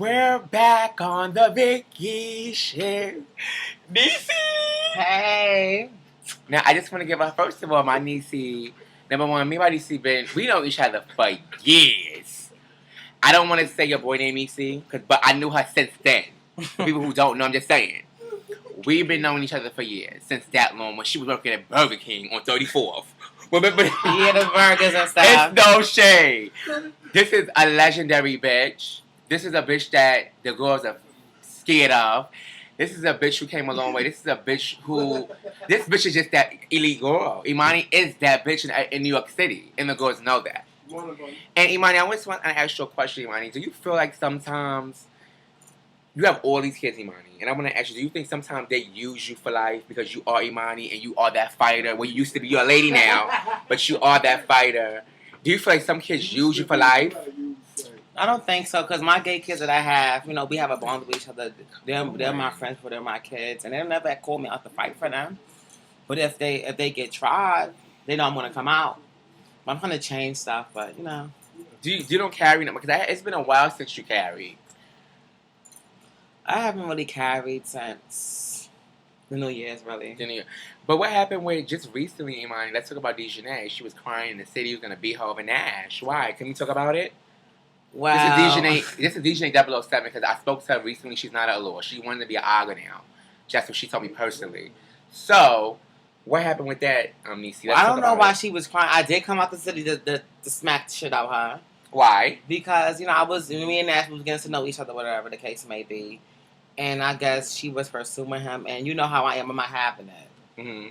We're back on the Vicky shit. Niecy! Hey. Now, I just want to give a, first of all, my Niecy, number one, me and my Niecy, we know each other for years. I don't want to say your boy named Niecy, but I knew her since then. For people who don't know, I'm just saying. We've been knowing each other for years, since that long, when she was working at Burger King on 34th. Remember? Yeah, the burgers and stuff. It's no shade. This is a legendary bitch. This is a bitch that the girls are scared of. This is a bitch who came a long way. This is a bitch who... This bitch is just that elite girl. Immonie is that bitch in New York City. And the girls know that. And Immonie, I just want to ask you a question, Immonie. Do you feel like sometimes... You have all these kids, Immonie. And I want to ask you, do you think sometimes they use you for life because you are Immonie and you are that fighter? Well, you used to be, you're a lady now, but you are that fighter. Do you feel like some kids use you for life? I don't think so, because my gay kids that I have, you know, we have a bond with each other. They're my friends, but they're my kids. And they'll never call me out to fight for them. But if they get tried, they don't want to come out. But I'm going to change stuff, but, you know. You don't carry them? Because it's been a while since you carried. I haven't really carried since the New Year's, really. But what happened with just recently, Immonie? Let's talk about Dejanay. She was crying in the city. He was going to beat her over Nash. Why? Can we talk about it? Wow. This is Dejanay 007 because I spoke to her recently. She's not a allure. She wanted to be an Aga now. That's what she told me personally. So, what happened with that, Niecy? Well, I don't know why she was crying. I did come out the city to smack the shit out of her. Why? Because, you know, me and Nash was getting to know each other, whatever the case may be. And I guess she was pursuing him. And you know how I am. I'm not having it. Mm-hmm.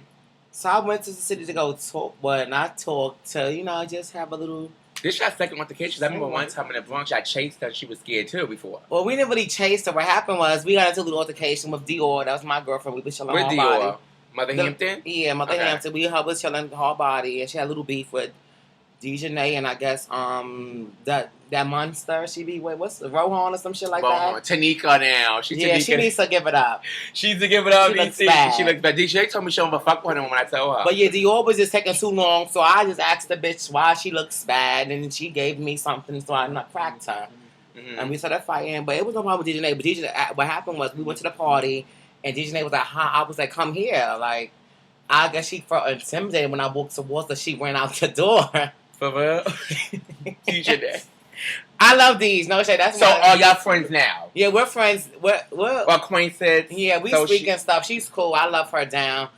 So I went to the city to go talk. Well, not talk. To, you know, just have a little... This is your second altercation. I remember one time in the Bronx, I chased her and she was scared too before. Well, we didn't really chase her. What happened was we got into a little altercation with Dior. That was my girlfriend. We was chilling with hard Dior? body. Mother Hampton? Yeah, Mother Hampton. We was chilling hard body. And she had a little beef with Dejanay and I guess that monster she be with, what's the Rohan or some shit like that? Tanika now. She needs to give it up. She needs to give it up. She looks bad. She looks bad. DJ told me she don't give a fuck with him when I tell her. But yeah, Dior was just taking too long, so I just asked the bitch why she looks bad, and she gave me something, so I not cracked her. Mm-hmm. And we started fighting, but it was no problem with Dejanay. But Dejanay, what happened was we went to the party, and Dejanay was like, I was like, come here. Like, I guess she felt intimidated when I walked towards her. She ran out the door. For real? Dejanay. I love these. No shade. That's so are y'all friends now? Yeah, we're friends. We're acquaintances. Yeah, we speak and stuff. She's cool. I love her down.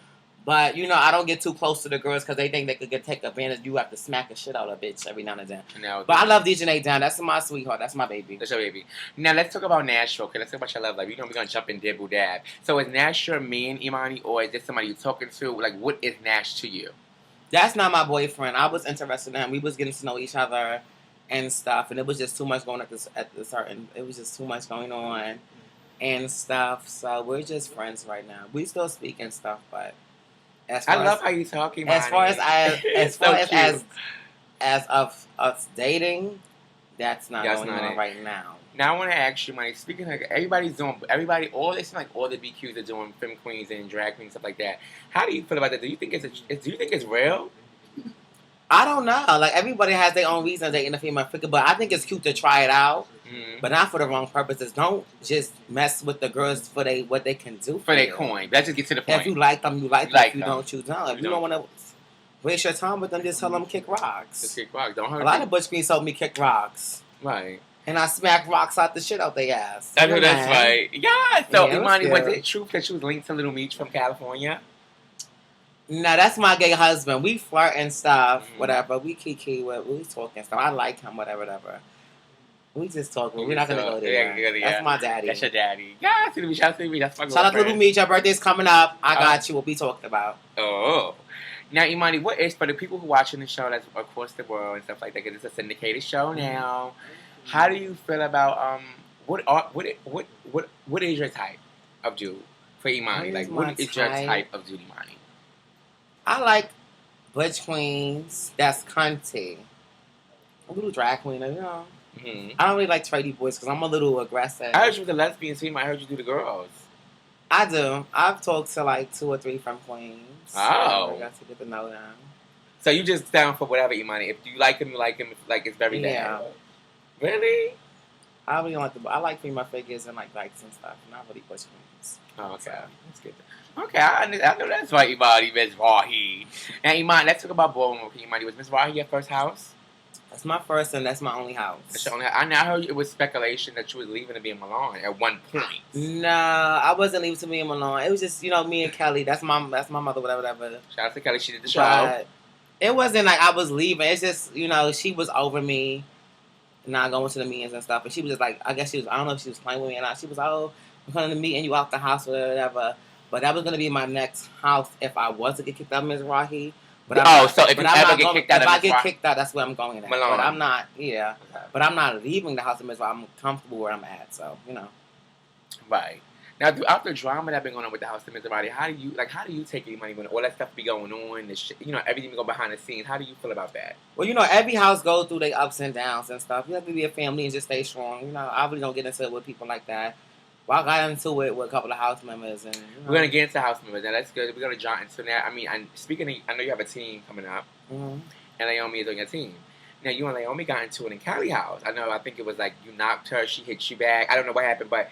But, you know, I don't get too close to the girls because they think they could take advantage. You have to smack the shit out of a bitch every now and then. But I love Dejanay down. That's my sweetheart. That's my baby. That's your baby. Now, let's talk about Nashville. Okay, let's talk about your love life. You know we're going to jump in dibble dab. So is Nash your man, Immonie, or is this somebody you're talking to? Like, what is Nash to you? That's not my boyfriend. I was interested in him. We was getting to know each other and stuff, and it was just too much going it was just too much going on and stuff. So we're just friends right now. We still speak and stuff, but I love how you talking. As far as of us dating, that's not going on right now. Now I want to ask you, Mike. Speaking of everybody's doing, it seems like all the BQs are doing film queens and drag queens stuff like that. How do you feel about that? Do you think it's real? I don't know. Like, everybody has their own reasons dating a female figure, but I think it's cute to try it out, but not for the wrong purposes. Don't just mess with the girls for what they can do for their coin. Let's just get to the point. If you like them, you like them. If you don't, you don't. If you don't want to waste your time with them, just tell them kick rocks. Just kick rocks. Don't hurt. A lot of butch queens told me kick rocks. Right. And I smacked rocks out the shit out their ass. I know that's right. Yeah. So, Immonie, was it true that she was linked to Little Meech from California? No, that's my gay husband. We flirt and stuff, whatever. We kiki, we talk and stuff. I like him, whatever. We just talk, but we're not going to go there. Yeah. That's my daddy. That's your daddy. Yeah, shout out to me. That's my girlfriend. Shout out to Little Meech. Your birthday's coming up. I got you. What we talked about. Oh. Now, Immonie, what is, for the people who are watching the show that's across the world and stuff like that, because it's a syndicated show now, how do you feel about, what is your type of dude for Immonie? Like, what is your type of dude, Immonie? I like butch queens. That's cunty. A little drag queen, you know. Mm-hmm. I don't really like tradie boys because I'm a little aggressive. I heard you was a lesbian team. I heard you do the girls. I do. I've talked to like 2 or 3 from Queens. Oh. So I got to get to know them. So you just down for whatever, Immonie. If you like him, you like him. Like, it's very bad. Really? I really don't like I like female figures and like bikes and stuff. Not really push queens. Oh, okay. That's good. Okay, I know that's why Imani Miss Rahi. And Imani, let's talk about ballroom. Imani, was Miss Rahi your first house? That's my first and that's my only house. That's your only, I heard it was speculation that you was leaving to be in Milan at one point. No, I wasn't leaving to be in Milan. It was just, me and Kelly. That's my mother, whatever. Shout out to Kelly, she did the show. But it wasn't like I was leaving. It's just, she was over me, not going to the meetings and stuff. And she was just like, I guess she was, I don't know if she was playing with me or not. She was like, oh, I'm coming to the meeting, you out the house or whatever. But that was going to be my next house if I was to get kicked out of Ms. Rahi. So if you ever get kicked out of Ms. Rahi. If I get kicked out, that's where I'm going at. Milan. But I'm not, Okay. But I'm not leaving the house of Ms. Rahi. I'm comfortable where I'm at, so, Right. Now, throughout the drama that's been going on with the house of Ms. Rahi, how do you take your money when all that stuff be going on, the shit, everything go behind the scenes? How do you feel about that? Well, every house goes through their ups and downs and stuff. You have to be a family and just stay strong. I really don't get into it with people like that. Well, I got into it with a couple of house members. And we're going to get into house members. Now, that's good. We're going to jump into that. I mean, I know you have a team coming up. Mm-hmm. And Naomi is on your team. Now, you and Naomi got into it in Cali house. I think it was like you knocked her, she hit you back. I don't know what happened, but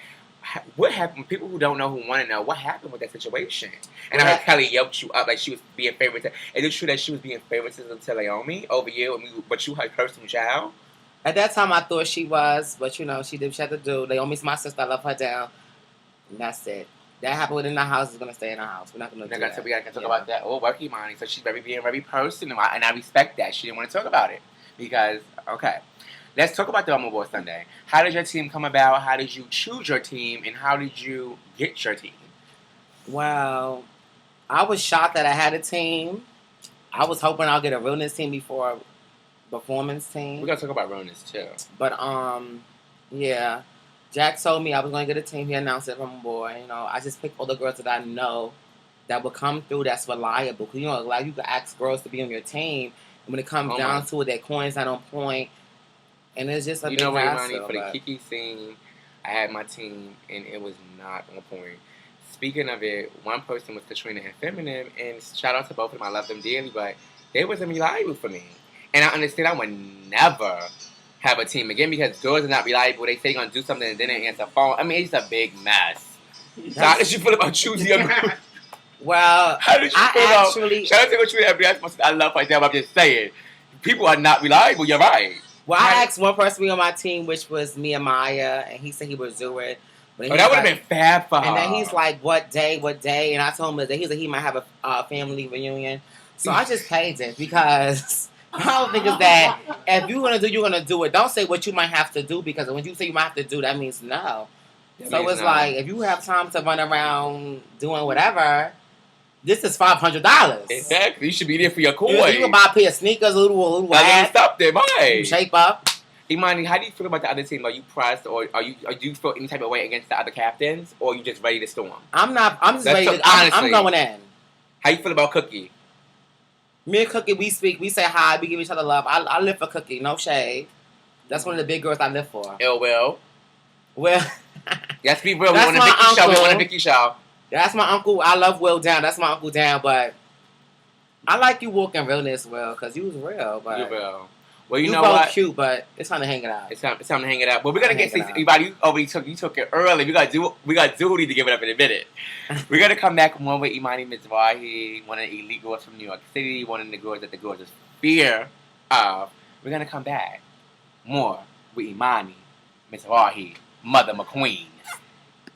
what happened? People who don't know, who want to know, what happened with that situation? And I heard Kelly yoked you up like she was being favoritism. Is it true that she was being favoritism to Naomi over you, but you her personal child? At that time, I thought she was, but she did what she had to do. Naomi's my sister. I love her down. And that's it. That happened within the house is going to stay in the house. We're not going to do that. So we got to talk about that. Oh, worky money. So she's being very personal, and I respect that. She didn't want to talk about it because, okay. Let's talk about the Memorial Sunday. How did your team come about? How did you choose your team? And how did you get your team? Well, I was shocked that I had a team. I was hoping I'll get a realness team before a performance team. We're going to talk about realness too. But, yeah. Jack told me I was going to get a team. He announced it from a boy. I just picked all the girls that I know that will come through that's reliable. Because, like, you can ask girls to be on your team. And when it comes down to it, their coin's not on point. And it's just a big hassle. For the Kiki scene, I had my team, and it was not on point. Speaking of it, one person was Katrina and Feminine, and shout out to both of them. I love them dearly, but they wasn't reliable for me. And I understand I would never have a team again because girls are not reliable. They say they're going to do something and then they answer the phone. I mean, it's a big mess. So how did you feel about choosing your group? Well, how did you feel about... Shout out to Katrina. I love her. I'm just saying. People are not reliable. You're right. Well, I asked one person to be on my team, which was me and Maya, and he said he would do it. But that would have been fab for her. And then he's like, what day? And I told him that he might have a family reunion. So I just paid it because I don't think it's that if you're going to do it. Don't say what you might have to do because when you say you might have to do, that means no. So it's like, if you have time to run around doing whatever... This is $500. Exactly. You should be there for your coin. You can buy a pair of sneakers, a little hat. Stop there, bye. Shape up. Imani, how do you feel about the other team? Are you pressed, or do you feel any type of way against the other captains, or are you just ready to storm? I'm not. I'm just ready. I'm going in. How you feel about Cookie? Me and Cookie, we speak. We say hi. We give each other love. I live for Cookie. No shade. That's one of the big girls I live for. Well. Let's be real. We That's want a Vicky show. We want a Vicky show. That's my uncle. I love Will down. That's my uncle down. But I like you walking realness, Will, because you was real. But you're real. Well, you know both what? Cute, but it's time to hang it out. It's time to hang it out. But we're gonna get everybody. You took it early. We got Duty to give it up in a minute. We're gonna come back more with Immonie Miza, one of the elite girls from New York City, one of the girls that the girls just fear of. We're gonna come back more with Immonie Miza, Mother McQueen.